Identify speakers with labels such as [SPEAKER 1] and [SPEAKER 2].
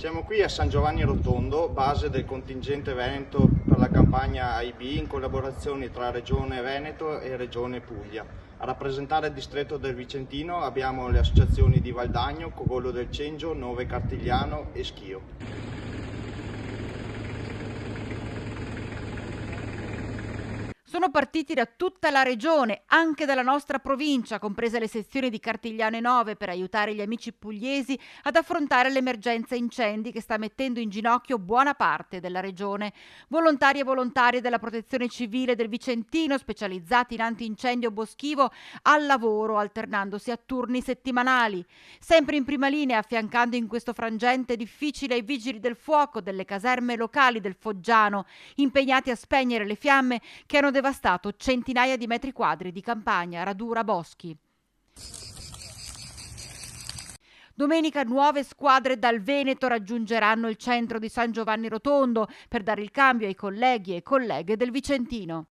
[SPEAKER 1] Siamo qui a San Giovanni Rotondo, base del contingente Veneto per la campagna AIB in collaborazione tra Regione Veneto e Regione Puglia. A rappresentare il distretto del Vicentino abbiamo le associazioni di Valdagno, Cogollo del Cengio, Nove Cartigliano e Schio.
[SPEAKER 2] Sono partiti da tutta la regione, anche dalla nostra provincia, comprese le sezioni di Cartigliano e Nove, per aiutare gli amici pugliesi ad affrontare l'emergenza incendi che sta mettendo in ginocchio buona parte della regione. Volontari e volontarie della Protezione Civile del Vicentino, specializzati in antincendio boschivo, al lavoro, alternandosi a turni settimanali. Sempre in prima linea, affiancando in questo frangente difficile i vigili del fuoco delle caserme locali del Foggiano, impegnati a spegnere le fiamme che hanno devastato centinaia di metri quadri di campagna, radura, boschi. Domenica nuove squadre dal Veneto raggiungeranno il centro di San Giovanni Rotondo per dare il cambio ai colleghi e colleghe del Vicentino.